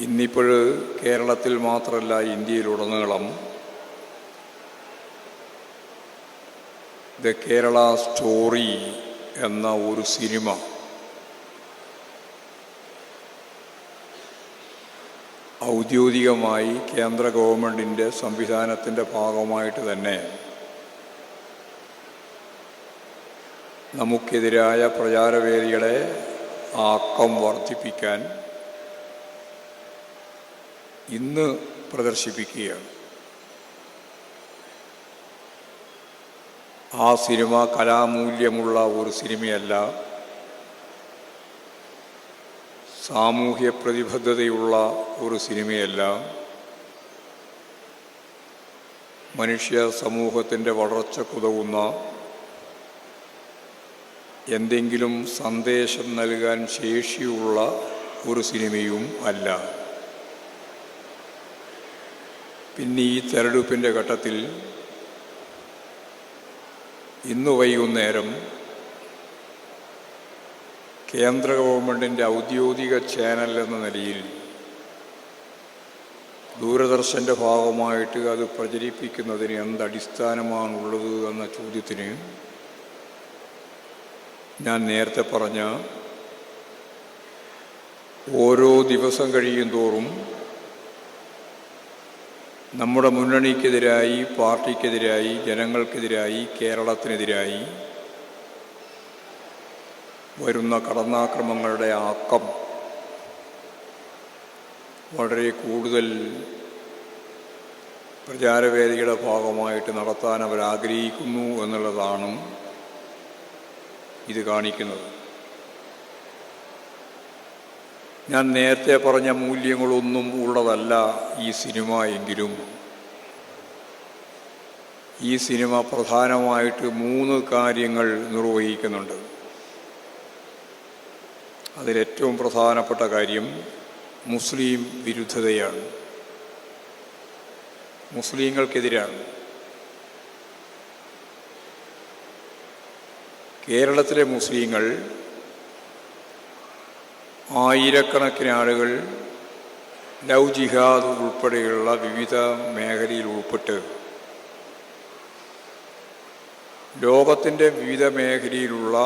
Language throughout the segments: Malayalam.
ഇന്നിപ്പോൾ കേരളത്തിൽ മാത്രമല്ല ഇന്ത്യയിലുടനീളം ദ കേരള സ്റ്റോറി എന്ന ഒരു സിനിമ ഔദ്യോഗികമായി കേന്ദ്ര ഗവൺമെൻറ്റിൻ്റെ സംവിധാനത്തിൻ്റെ ഭാഗമായിട്ട് തന്നെ നമുക്കെതിരായ പ്രചാരവേദികളെ ആക്കം വർദ്ധിപ്പിക്കാൻ ഇന്ന് പ്രദർശിപ്പിക്കുകയാണ്. ആ സിനിമ കലാമൂല്യമുള്ള ഒരു സിനിമയല്ല, സാമൂഹ്യ പ്രതിബദ്ധതയുള്ള ഒരു സിനിമയല്ല, മനുഷ്യ സമൂഹത്തിൻ്റെ വളർച്ചയ്ക്കുതകുന്ന എന്തെങ്കിലും സന്ദേശം നൽകാൻ ശേഷിയുള്ള ഒരു സിനിമയും അല്ല. പിന്നെ ഈ തെരഞ്ഞെടുപ്പിൻ്റെ ഘട്ടത്തിൽ ഇന്ന് വൈകുന്നേരം കേന്ദ്ര ഗവൺമെൻറ്റിൻ്റെ ഔദ്യോഗിക ചാനൽ എന്ന നിലയിൽ ദൂരദർശൻ്റെ ഭാഗമായിട്ട് അത് പ്രചരിപ്പിക്കുന്നതിന് എന്തടിസ്ഥാനമാണുള്ളത് എന്ന ചോദ്യത്തിന് ഞാൻ നേരത്തെ പറഞ്ഞ ഓരോ ദിവസം കഴിയും തോറും നമ്മുടെ മുന്നണിക്കെതിരായി, പാർട്ടിക്കെതിരായി, ജനങ്ങൾക്കെതിരായി, കേരളത്തിനെതിരായി വരുന്ന കടന്നാക്രമങ്ങളുടെ ആക്കം വളരെ കൂടുതൽ പ്രചാരവേദിയുടെ ഭാഗമായിട്ട് നടത്താൻ അവരാഗ്രഹിക്കുന്നു എന്നുള്ളതാണ് ഇത് കാണിക്കുന്നത്. ഞാൻ നേരത്തെ പറഞ്ഞ മൂല്യങ്ങളൊന്നും ഉള്ളതല്ല ഈ സിനിമ എങ്കിലും ഈ സിനിമ പ്രധാനമായിട്ട് 3 കാര്യങ്ങൾ നിർവഹിക്കുന്നുണ്ട്. അതിലേറ്റവും പ്രധാനപ്പെട്ട കാര്യം മുസ്ലിം വിരുദ്ധതയാണ്, മുസ്ലിങ്ങൾക്കെതിരാണ്. കേരളത്തിലെ മുസ്ലിങ്ങൾ ആയിരക്കണക്കിന് ആളുകൾ ലവ് ജിഹാദ് ഉൾപ്പെടെയുള്ള വിവിധ മേഖലയിൽ ഉൾപ്പെട്ട് ലോകത്തിൻ്റെ വിവിധ മേഖലയിലുള്ള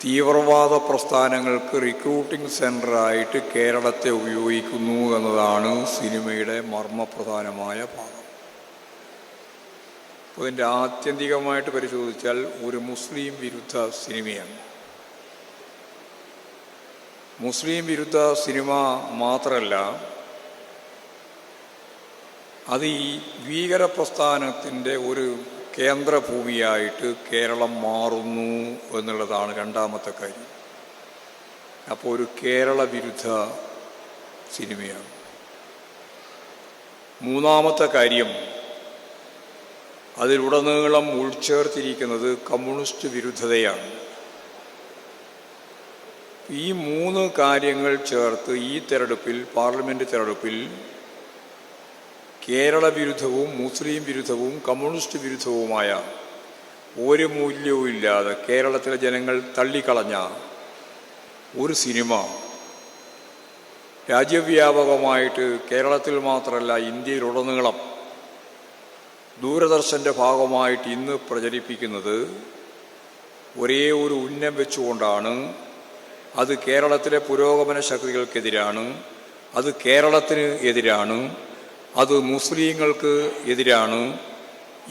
തീവ്രവാദ പ്രസ്ഥാനങ്ങൾക്ക് റിക്രൂട്ടിംഗ് സെൻ്ററായിട്ട് കേരളത്തെ ഉപയോഗിക്കുന്നു എന്നതാണ് സിനിമയുടെ മർമ്മപ്രധാനമായ ഭാഗം. അപ്പോൾ ഇതിൻ്റെ ആത്യന്തികമായിട്ട് പരിശോധിച്ചാൽ ഒരു മുസ്ലിം വിരുദ്ധ സിനിമയാണ്. മുസ്ലിം വിരുദ്ധ സിനിമ മാത്രമല്ല, അത് ഈ ഭീകരപ്രസ്ഥാനത്തിൻ്റെ ഒരു കേന്ദ്രഭൂമിയായിട്ട് കേരളം മാറുന്നു എന്നുള്ളതാണ് രണ്ടാമത്തെ കാര്യം. അപ്പോൾ ഒരു കേരള വിരുദ്ധ സിനിമയാണ്. മൂന്നാമത്തെ കാര്യം, അതിലുടനീളം ഉൾച്ചേർത്തിരിക്കുന്നത് കമ്മ്യൂണിസ്റ്റ് വിരുദ്ധതയാണ്. ഈ 3 കാര്യങ്ങൾ ചേർത്ത് ഈ തെരഞ്ഞെടുപ്പിൽ, പാർലമെൻറ്റ് തെരഞ്ഞെടുപ്പിൽ കേരള വിരുദ്ധവും മുസ്ലിം വിരുദ്ധവും കമ്മ്യൂണിസ്റ്റ് വിരുദ്ധവുമായ ഒരു മൂല്യവും ഇല്ലാതെ കേരളത്തിലെ ജനങ്ങൾ തള്ളിക്കളഞ്ഞ ഒരു സിനിമ രാജ്യവ്യാപകമായിട്ട്, കേരളത്തിൽ മാത്രമല്ല ഇന്ത്യയിലുടനീളം ദൂരദർശൻ്റെ ഭാഗമായിട്ട് ഇന്ന് പ്രചരിപ്പിക്കുന്നത് ഒരേ ഒരു ഉന്നം വെച്ചുകൊണ്ടാണ്. അത് കേരളത്തിലെ പുരോഗമന ശക്തികൾക്കെതിരാണ്, അത് കേരളത്തിന് എതിരാണ്, അത് മുസ്ലിങ്ങൾക്ക് എതിരാണ്.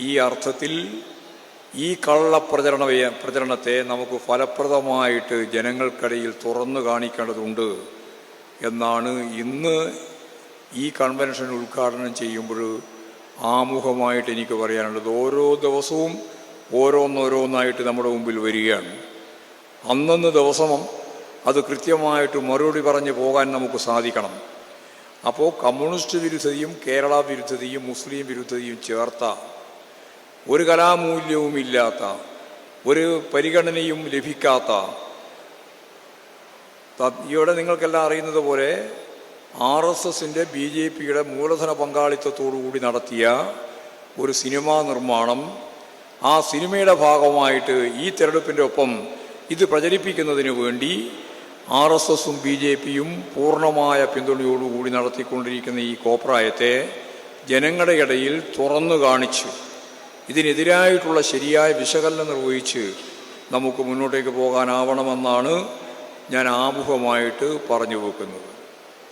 ഈ അർത്ഥത്തിൽ ഈ പ്രചരണത്തെ നമുക്ക് ഫലപ്രദമായിട്ട് ജനങ്ങൾക്കിടയിൽ തുറന്നു കാണിക്കേണ്ടതുണ്ട് എന്നാണ് ഇന്ന് ഈ കൺവെൻഷൻ ഉദ്ഘാടനം ചെയ്യുമ്പോൾ ആമുഖമായിട്ട് എനിക്ക് പറയാനുള്ളത്. ഓരോ ദിവസവും ഓരോന്നോരോന്നായിട്ട് നമ്മുടെ മുമ്പിൽ വരികയാണ്. അന്നന്ന് ദിവസം അത് കൃത്യമായിട്ട് മറുപടി പറഞ്ഞു പോകാൻ നമുക്ക് സാധിക്കണം. അപ്പോൾ കമ്മ്യൂണിസ്റ്റ് വിരുദ്ധതയും കേരള വിരുദ്ധതയും മുസ്ലിം വിരുദ്ധതയും ചേർത്ത, ഒരു കലാമൂല്യവും ഇല്ലാത്ത, ഒരു പരിഗണനയും ലഭിക്കാത്ത, ഇവിടെ നിങ്ങൾക്കെല്ലാം അറിയുന്നത് പോലെ RSSൻ്റെ BJPയുടെ മൂലധന പങ്കാളിത്തത്തോടുകൂടി നടത്തിയ ഒരു സിനിമാ നിർമ്മാണം, ആ സിനിമയുടെ ഭാഗമായിട്ട് ഈ തെരഞ്ഞെടുപ്പിൻ്റെ ഒപ്പം ഇത് പ്രചരിപ്പിക്കുന്നതിന് വേണ്ടി RSSും BJPയും പൂർണ്ണമായ പിന്തുണയോടുകൂടി നടത്തിക്കൊണ്ടിരിക്കുന്ന ഈ കോപ്രായത്തെ ജനങ്ങളുടെ ഇടയിൽ തുറന്നു കാണിച്ച് ഇതിനെതിരായിട്ടുള്ള ശരിയായ വിശകലനം നിർവഹിച്ച് നമുക്ക് മുന്നോട്ടേക്ക് പോകാനാവണമെന്നാണ് ഞാൻ ആമുഖമായിട്ട് പറഞ്ഞു വെക്കുന്നത്.